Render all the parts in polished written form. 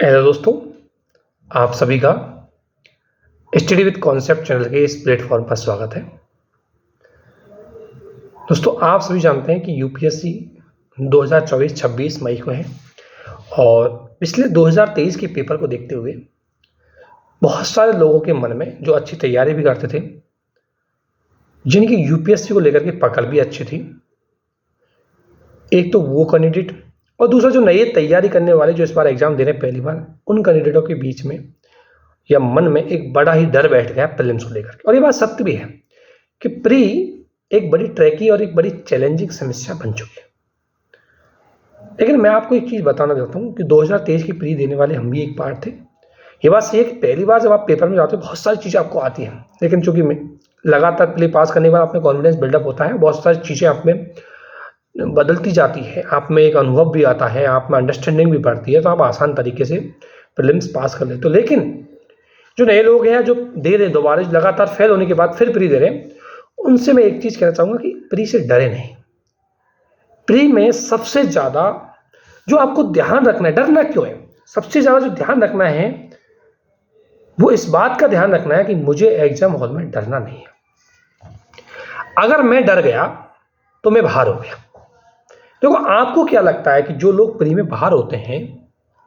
Hello दोस्तों, आप सभी का स्टडी विद कॉन्सेप्ट चैनल के इस प्लेटफॉर्म पर स्वागत है। दोस्तों, आप सभी जानते हैं कि यूपीएससी 2024-26 मई को है और पिछले 2023 के पेपर को देखते हुए बहुत सारे लोगों के मन में जो अच्छी तैयारी भी करते थे, जिनकी यूपीएससी को लेकर के पकड़ भी अच्छी थी, एक तो वो कैंडिडेट और दूसरा जो नई तैयारी करने वाले जो इस बार एग्जाम दे रहे हैं पहली बार, उन कैंडिडेटों के बीच में या मन में एक बड़ा ही डर बैठ गया प्रीलिम्स को लेकर के। और ये बात सत्य भी है कि प्री एक बड़ी ट्रैकी और एक बड़ी चैलेंजिंग समस्या बन चुकी है। लेकिन मैं आपको एक चीज़ बताना चाहता हूँ कि 2023 की प्री देने वाले हम भी एक पार्ट थे। ये बात सही है कि पहली बार जब आप पेपर में जाते हो बहुत सारी चीज़ें आपको आती हैं, लेकिन चूंकि लगातार प्री पास करने के बाद आप में कॉन्फिडेंस बिल्डअप होता है, बहुत सारी चीज़ें आप में बदलती जाती है, आप में एक अनुभव भी आता है, आप में अंडरस्टैंडिंग भी बढ़ती है, तो आप आसान तरीके से प्रीलिम्स पास कर लेते हो। लेकिन जो नए लोग हैं जो दे रहे दोबारा लगातार फेल होने के बाद फिर प्री दे रहे हैं, उनसे मैं एक चीज़ कहना चाहूँगा कि प्री से डरे नहीं। प्री में सबसे ज़्यादा जो आपको ध्यान रखना है, डरना क्यों है, सबसे ज़्यादा जो ध्यान रखना है वो इस बात का ध्यान रखना है कि मुझे एग्जाम हॉल में डरना नहीं है। अगर मैं डर गया तो मैं बाहर हो गया। देखो, आपको क्या लगता है कि जो लोग प्री में बाहर होते हैं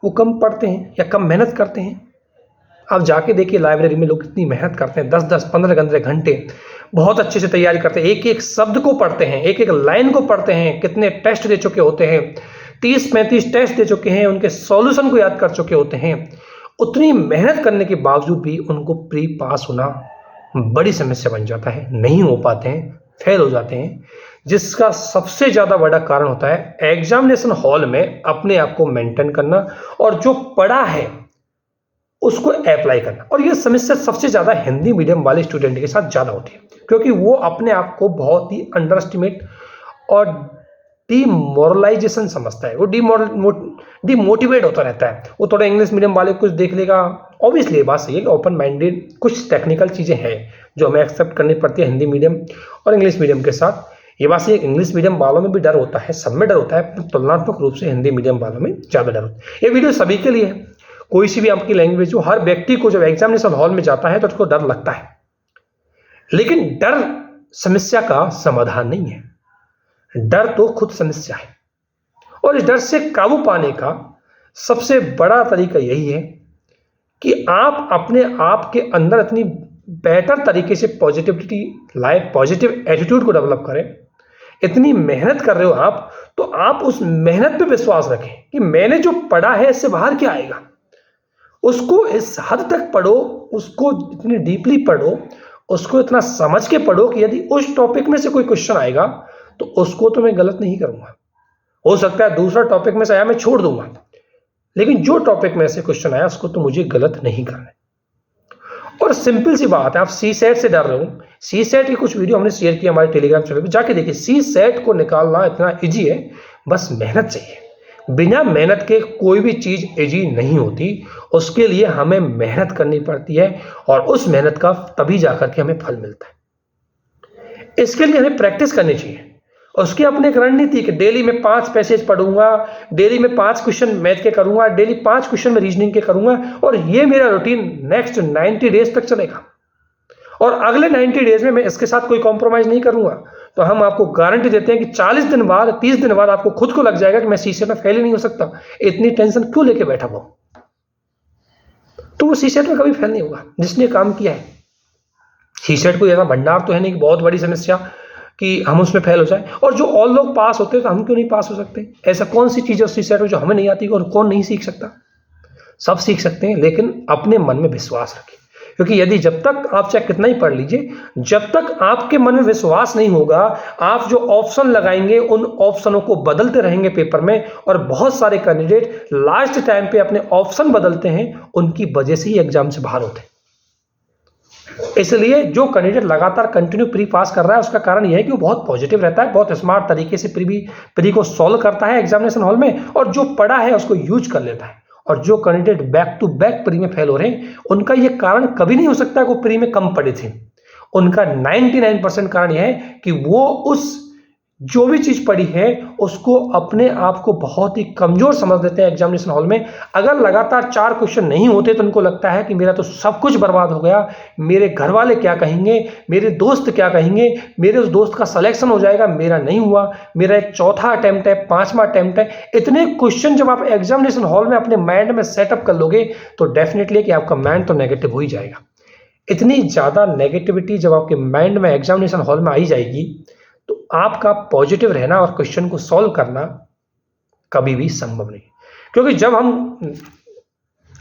वो कम पढ़ते हैं या कम मेहनत करते हैं? आप जाके देखिए लाइब्रेरी में लोग कितनी मेहनत करते हैं, 10-10, 15-15 घंटे बहुत अच्छे से तैयारी करते हैं, एक एक शब्द को पढ़ते हैं, एक एक लाइन को पढ़ते हैं, कितने टेस्ट दे चुके होते हैं, 30-35 टेस्ट दे चुके हैं, उनके सॉल्यूशन को याद कर चुके होते हैं। उतनी मेहनत करने के बावजूद भी उनको प्री पास होना बड़ी समस्या बन जाता है, नहीं हो पाते हैं, फेल हो जाते हैं, जिसका सबसे ज़्यादा बड़ा कारण होता है एग्जामिनेशन हॉल में अपने आप को मेंटेन करना और जो पढ़ा है उसको अप्लाई करना। और ये समस्या सबसे ज़्यादा हिंदी मीडियम वाले स्टूडेंट के साथ ज़्यादा होती है, क्योंकि वो अपने आप को बहुत ही अंडर एस्टिमेट और डीमोरलाइजेशन समझता है, वो डीमोटिवेट होता रहता है। वो थोड़ा इंग्लिश मीडियम वाले कुछ देख लेगा, ऑब्वियसली बात सही है कि ओपन माइंडेड कुछ टेक्निकल चीज़ें हैं जो हमें एक्सेप्ट करनी पड़ती है हिंदी मीडियम और इंग्लिश मीडियम के साथ। ये बात सही है, इंग्लिश मीडियम वालों में भी डर होता है, सब में डर होता है, तुलनात्मक रूप से हिंदी मीडियम वालों में ज़्यादा डर होता है। ये वीडियो सभी के लिए है, कोई सी भी आपकी लैंग्वेज हो, हर व्यक्ति को जब एग्जामिनेशन हॉल में जाता है तो उसको डर लगता है। लेकिन डर समस्या का समाधान नहीं है, डर तो खुद समस्या है। और इस डर से काबू पाने का सबसे बड़ा तरीका यही है कि आप अपने आप के अंदर इतनी बेहतर तरीके से पॉजिटिविटी लाए, पॉजिटिव एटीट्यूड को डेवलप करें। इतनी मेहनत कर रहे हो आप, तो आप उस मेहनत पे विश्वास रखें कि मैंने जो पढ़ा है इससे बाहर क्या आएगा। उसको इस हद तक पढ़ो, उसको इतनी डीपली पढ़ो, उसको इतना समझ के पढ़ो कि यदि उस टॉपिक में से कोई क्वेश्चन आएगा तो उसको तो मैं गलत नहीं करूंगा। हो सकता है दूसरा टॉपिक में से आया मैं छोड़ दूंगा, लेकिन जो टॉपिक में से क्वेश्चन आया उसको तो मुझे गलत नहीं करना है। और सिंपल सी बात है, आप सी सेट से डर रहे हो, सी सेट की कुछ वीडियो हमने शेयर की हमारे टेलीग्राम चैनल पे, जाके देखिए। सी सेट को निकालना इतना इजी है, बस मेहनत चाहिए। बिना मेहनत के कोई भी चीज इजी नहीं होती, उसके लिए हमें मेहनत करनी पड़ती है और उस मेहनत का तभी जाकर के हमें फल मिलता है। इसके लिए हमें प्रैक्टिस करनी चाहिए। उसकी अपनी एक रणनीति कि डेली में 5 पैसेज पढ़ूंगा, डेली में 5 क्वेश्चन मैथ के करूंगा, डेली 5 क्वेश्चन में रीजनिंग के करूंगा, और ये मेरा रूटीन नेक्स्ट 90 डेज तक चलेगा। और अगले 90 डेज में मैं इसके साथ कोई कॉम्प्रोमाइज नहीं करूंगा। तो हम आपको गारंटी देते हैं कि 40 दिन बाद, 30 दिन बाद आपको खुद को लग जाएगा कि मैं सीसेट में फेल ही नहीं हो सकता। इतनी टेंशन क्यों लेके बैठा हुआ? तो वो सीसेट में कभी फेल नहीं होगा जिसने काम किया है। सीसेट को ऐसा भंडार तो है नहीं कि बहुत बड़ी समस्या कि हम उसमें फेल हो जाए। और जो और लोग पास होते हैं तो हम क्यों नहीं पास हो सकते? ऐसा कौन सी चीज़ है उस सीसेट में जो हमें नहीं आती और कौन नहीं सीख सकता? सब सीख सकते हैं, लेकिन अपने मन में विश्वास रखें। क्योंकि यदि जब तक आप चाहे कितना ही पढ़ लीजिए, जब तक आपके मन में विश्वास नहीं होगा, आप जो ऑप्शन लगाएंगे उन ऑप्शनों को बदलते रहेंगे पेपर में। और बहुत सारे कैंडिडेट लास्ट टाइम पे अपने ऑप्शन बदलते हैं, उनकी वजह से ही एग्जाम से बाहर होते हैं। इसलिए जो कैंडिडेट लगातार कंटिन्यू प्री पास कर रहा है, उसका कारण यह है कि वो बहुत पॉजिटिव रहता है, बहुत स्मार्ट तरीके से प्री को सॉल्व करता है एग्जामिनेशन हॉल में, और जो पढ़ा है उसको यूज कर लेता है। और जो candidate back to back pre में फेल हो रहे हैं, उनका यह कारण कभी नहीं हो सकता कि वो प्री में कम पढ़े थे। उनका 99% कारण यह है कि वो उस जो भी चीज पढ़ी है उसको अपने आप को बहुत ही कमजोर समझ लेते हैं एग्जामिनेशन हॉल में। अगर लगातार 4 क्वेश्चन नहीं होते तो उनको लगता है कि मेरा तो सब कुछ बर्बाद हो गया, मेरे घर वाले क्या कहेंगे, मेरे दोस्त क्या कहेंगे, मेरे उस दोस्त का सिलेक्शन हो जाएगा, मेरा नहीं हुआ, मेरा एक चौथा अटेम्प्ट है, 5वां अटेम्प्ट है। इतने क्वेश्चन जब आप एग्जामिनेशन हॉल में अपने माइंड में सेटअप कर लोगे तो डेफिनेटली कि आपका माइंड तो नेगेटिव हो ही जाएगा। इतनी ज्यादा नेगेटिविटी जब आपके माइंड में एग्जामिनेशन हॉल में आई जाएगी तो आपका पॉजिटिव रहना और क्वेश्चन को सॉल्व करना कभी भी संभव नहीं। क्योंकि जब हम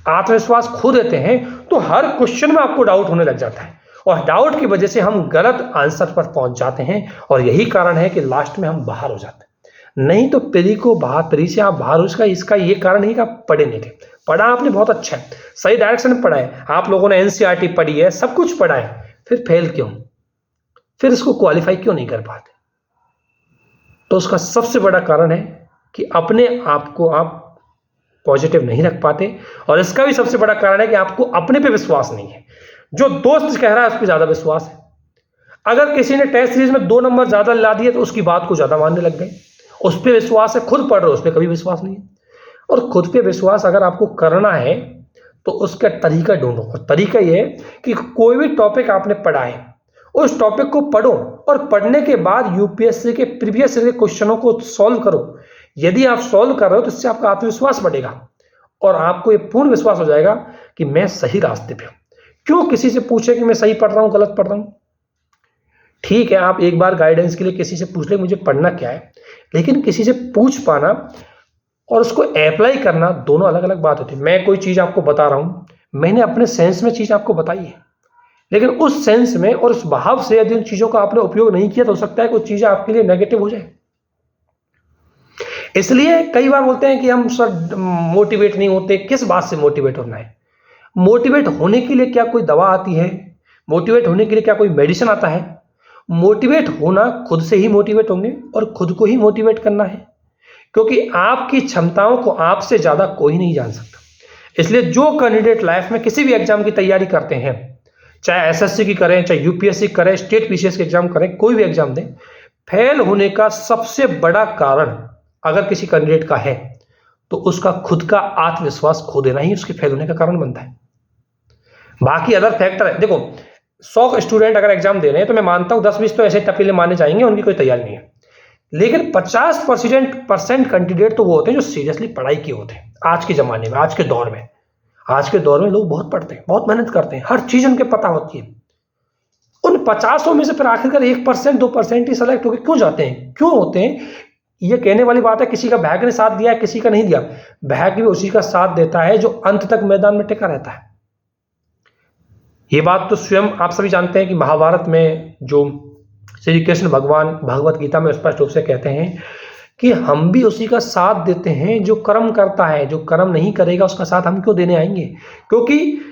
आत्मविश्वास खो देते हैं तो हर क्वेश्चन में आपको डाउट होने लग जाता है और डाउट की वजह से हम गलत आंसर पर पहुंच जाते हैं और यही कारण है कि लास्ट में हम बाहर हो जाते हैं। नहीं तो प्री से आप बाहर हो, इसका ये कारण नहीं कि आप पढ़े नहीं थे। पढ़ा आपने बहुत अच्छा है, सही डायरेक्शन में पढ़ा है, आप लोगों ने एनसीईआरटी पढ़ी है, सब कुछ पढ़ा है, फिर फेल क्यों, फिर इसको क्वालिफाई क्यों नहीं कर पाते? तो उसका सबसे बड़ा कारण है कि अपने आप को आप पॉजिटिव नहीं रख पाते और इसका भी सबसे बड़ा कारण है कि आपको अपने पे विश्वास नहीं है। जो दोस्त कह रहा है उस पर ज्यादा विश्वास है। अगर किसी ने टेस्ट सीरीज में 2 नंबर ज्यादा ला दिए तो उसकी बात को ज्यादा मानने लग गए, उस पर विश्वास है। खुद पढ़ रहे हो, उस पर कभी विश्वास नहीं है। और खुद पे विश्वास अगर आपको करना है तो उसका तरीका ढूंढो, और तरीका यह है कि कोई भी टॉपिक आपने पढ़ा है उस टॉपिक को पढ़ो और पढ़ने के बाद यूपीएससी के प्रीवियस ईयर के क्वेश्चनों को सॉल्व करो। यदि आप सॉल्व कर रहे हो तो इससे आपका आत्मविश्वास बढ़ेगा और आपको ये पूर्ण विश्वास हो जाएगा कि मैं सही रास्ते पे हूं। क्यों किसी से पूछे कि मैं सही पढ़ रहा हूं गलत पढ़ रहा हूं? ठीक है, आप एक बार गाइडेंस के लिए किसी से पूछ ले मुझे पढ़ना क्या है, लेकिन किसी से पूछ पाना और उसको अप्लाई करना दोनों अलग अलग बात होती है। मैं कोई चीज आपको बता रहा हूं, मैंने अपने सेंस में चीज आपको बताई है, लेकिन उस सेंस में और उस भाव से यदि उन चीजों का आपने उपयोग नहीं किया तो हो सकता है कुछ चीजें आपके लिए नेगेटिव हो जाए। इसलिए कई बार बोलते हैं कि हम सर मोटिवेट नहीं होते। किस बात से मोटिवेट होना है? मोटिवेट होने के लिए क्या कोई दवा आती है? मोटिवेट होने के लिए क्या कोई मेडिसिन आता है? मोटिवेट होना खुद से ही मोटिवेट होंगे और खुद को ही मोटिवेट करना है, क्योंकि आपकी क्षमताओं को आपसे ज्यादा कोई नहीं जान सकता। इसलिए जो कैंडिडेट लाइफ में किसी भी एग्जाम की तैयारी करते हैं, चाहे एसएससी की करें, चाहे यूपीएससी करें, स्टेट पीसीएस के एग्जाम करें, कोई भी एग्जाम दें, फेल होने का सबसे बड़ा कारण अगर किसी कैंडिडेट का है तो उसका खुद का आत्मविश्वास खो देना ही उसके फेल होने का कारण बनता है। बाकी अदर फैक्टर है। देखो 100 स्टूडेंट अगर एग्जाम दे रहे हैं तो मैं मानता हूं 10-20 तो ऐसे टपीले माने जाएंगे, उनकी कोई तैयारी नहीं है, लेकिन 50% कैंडिडेट तो वो होते हैं जो सीरियसली पढ़ाई किए होते हैं। आज के जमाने में, आज के दौर में लोग बहुत पढ़ते हैं, बहुत मेहनत करते हैं, हर चीज उनके पता होती है। उन 50 में से फिर आखिरकार 1% 2% ही सेलेक्ट होकर क्यों जाते हैं, क्यों होते हैं? ये कहने वाली बात है किसी का भाग्य ने साथ दिया है, किसी का नहीं दिया। भाग्य भी उसी का साथ देता है जो अंत तक मैदान में टिका रहता है। ये बात तो स्वयं आप सभी जानते हैं कि महाभारत में जो श्री कृष्ण भगवान भगवत गीता में स्पष्ट रूप से कहते हैं कि हम भी उसी का साथ देते हैं जो कर्म करता है, जो कर्म नहीं करेगा उसका साथ हम क्यों देने आएंगे? क्योंकि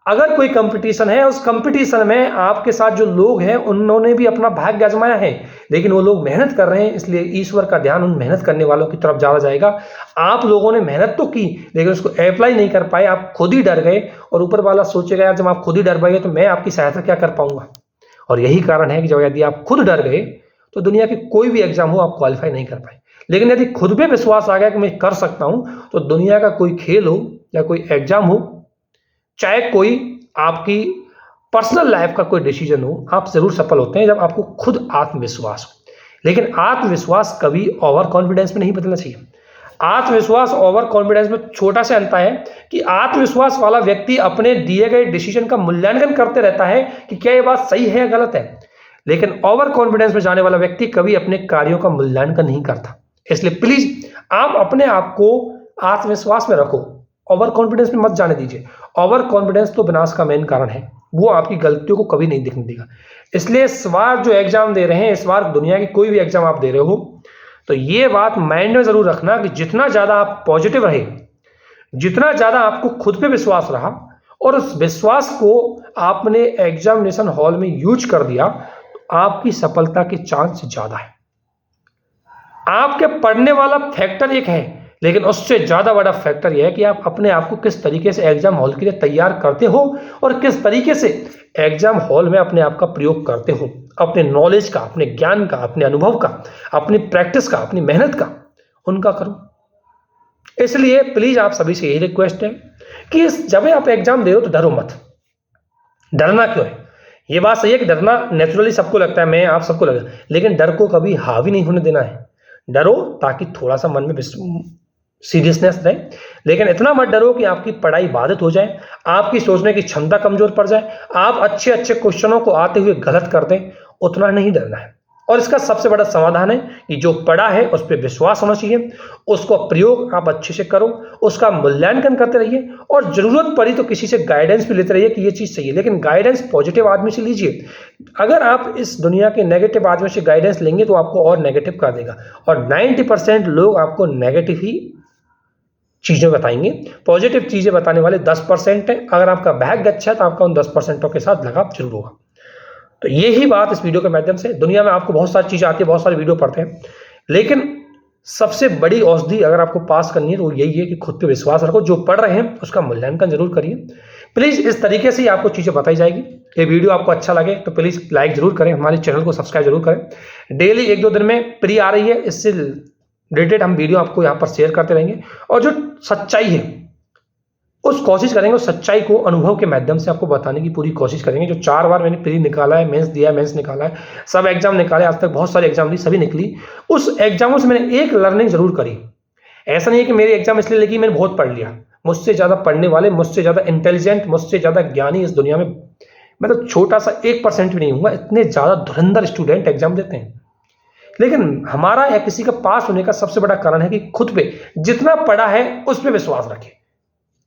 अगर कोई कंपटीशन है, उस कंपटीशन में आपके साथ जो लोग हैं उन्होंने भी अपना भाग्य आजमाया है, लेकिन वो लोग मेहनत कर रहे हैं, इसलिए ईश्वर का ध्यान उन मेहनत करने वालों की तरफ ज्यादा जाएगा। आप लोगों ने मेहनत तो की लेकिन उसको अप्लाई नहीं कर पाए, आप खुद ही डर गए और ऊपर वाला सोचेगा यार जब आप खुद ही डर गए तो मैं आपकी सहायता क्या कर पाऊंगा। और यही कारण है कि जब यदि आप खुद डर गए तो दुनिया की कोई भी एग्जाम हो आप क्वालिफाई नहीं कर पाए। लेकिन यदि खुद पे विश्वास आ गया कि मैं कर सकता हूं तो दुनिया का कोई खेल हो या कोई एग्जाम हो, चाहे कोई आपकी पर्सनल लाइफ का कोई डिसीजन हो, आप जरूर सफल होते हैं जब आपको खुद आत्मविश्वास हो। लेकिन आत्मविश्वास कभी ओवर कॉन्फिडेंस में नहीं बदलना चाहिए। आत्मविश्वास ओवर कॉन्फिडेंस में छोटा सा अंतर है कि आत्मविश्वास वाला व्यक्ति अपने दिए गए डिसीजन का मूल्यांकन करते रहता है कि क्या ये बात सही है या गलत है, लेकिन ओवर कॉन्फिडेंस में जाने वाला व्यक्ति कभी अपने कार्यों का मूल्यांकन नहीं करता। इसलिए प्लीज आप अपने आप को आत्मविश्वास में रखो, ओवर कॉन्फिडेंस में मत जाने दीजिए। ओवर कॉन्फिडेंस तो विनाश का मेन कारण है, वो आपकी गलतियों को कभी नहीं दिखने देगा। इसलिए इस बार जो एग्जाम दे रहे हैं, इस बार दुनिया की कोई भी एग्जाम आप दे रहे हो तो ये बात माइंड में जरूर रखना कि जितना ज्यादा आप पॉजिटिव रहे, जितना ज्यादा आपको खुद पे विश्वास रहा और उस विश्वास को आपने एग्जामिनेशन हॉल में यूज कर दिया तो आपकी सफलता के चांस ज्यादा है। आपके पढ़ने वाला फैक्टर एक है, लेकिन उससे ज़्यादा बड़ा फैक्टर यह है कि आप अपने आप को किस तरीके से एग्जाम हॉल के लिए तैयार करते हो और किस तरीके से एग्जाम हॉल में अपने आप का प्रयोग करते हो, अपने नॉलेज का, अपने ज्ञान का, अपने अनुभव का, अपनी प्रैक्टिस का, अपनी मेहनत का, उनका करो। इसलिए प्लीज आप सभी से यही रिक्वेस्ट है कि जब आप एग्जाम दे रहे हो तो डरो मत। डरना क्यों है? ये बात सही है कि डरना नेचुरली सबको लगता है, मैं आप सबको लगता है, लेकिन डर को कभी हावी नहीं होने देना है। डरो ताकि थोड़ा सा मन में सीरियसनेस रहे, लेकिन इतना मत डरो कि आपकी पढ़ाई बाधित हो जाए, आपकी सोचने की क्षमता कमजोर पड़ जाए, आप अच्छे अच्छे क्वेश्चनों को आते हुए गलत कर दें। उतना नहीं डरना है। और इसका सबसे बड़ा समाधान है कि जो पढ़ा है उस पर विश्वास होना चाहिए, उसको प्रयोग आप अच्छे से करो, उसका मूल्यांकन करते रहिए और जरूरत पड़ी तो किसी से गाइडेंस भी लेते रहिए कि ये चीज सही है, लेकिन गाइडेंस पॉजिटिव आदमी से लीजिए। अगर आप इस दुनिया के नेगेटिव आदमी से गाइडेंस लेंगे तो आपको और नेगेटिव कर देगा, और 90% लोग आपको नेगेटिव ही चीजें बताएंगे। पॉजिटिव चीजें बताने वाले 10% है। अगर आपका भाग्य अच्छा है तो आपका उन 10% के साथ लगाव जरूर होगा। तो यही बात इस वीडियो के माध्यम से, दुनिया में आपको बहुत सारी चीजें आती है, बहुत सारे वीडियो पढ़ते हैं, लेकिन सबसे बड़ी औषधि अगर आपको पास करनी है तो यही है कि खुद पे विश्वास रखो, जो पढ़ रहे हैं उसका मूल्यांकन जरूर करिए। प्लीज इस तरीके से ही आपको चीजें बताई जाएगी। ये वीडियो आपको अच्छा लगे तो प्लीज लाइक जरूर करें, हमारे चैनल को सब्सक्राइब जरूर करें। डेली 1-2 दिन में प्री आ रही है, इससे रिलेटेड हम वीडियो आपको यहाँ पर शेयर करते रहेंगे, और जो सच्चाई है उस कोशिश करेंगे, उस सच्चाई को अनुभव के माध्यम से आपको बताने की पूरी कोशिश करेंगे। जो 4 बार मैंने प्री निकाला है, मेंस दिया है, मेंस निकाला है, सब एग्जाम निकाले, आज तक बहुत सारे एग्जाम दी, सभी निकली। उस एग्जामों से मैंने एक लर्निंग जरूर करी। ऐसा नहीं है कि मेरी एग्जाम इसलिए लगी मैंने बहुत पढ़ लिया। मुझसे ज्यादा पढ़ने वाले, मुझसे ज्यादा इंटेलिजेंट, मुझसे ज्यादा ज्ञानी इस दुनिया में मैं तो छोटा सा 1% भी नहीं हूँ। इतने ज्यादा धुरंधर स्टूडेंट एग्जाम देते हैं, लेकिन हमारा या किसी का पास होने का सबसे बड़ा कारण है कि खुद पे जितना पढ़ा है उस पर विश्वास रखें,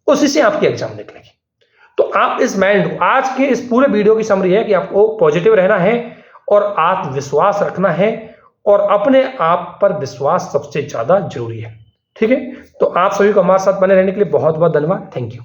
उसी से आपकी एग्जाम निकलेगी। तो आप इस माइंड, आज के इस पूरे वीडियो की समरी है कि आपको पॉजिटिव रहना है और आत्मविश्वास रखना है, और अपने आप पर विश्वास सबसे ज्यादा जरूरी है। ठीक है, तो आप सभी को हमारे साथ बने रहने के लिए बहुत बहुत धन्यवाद। Thank you.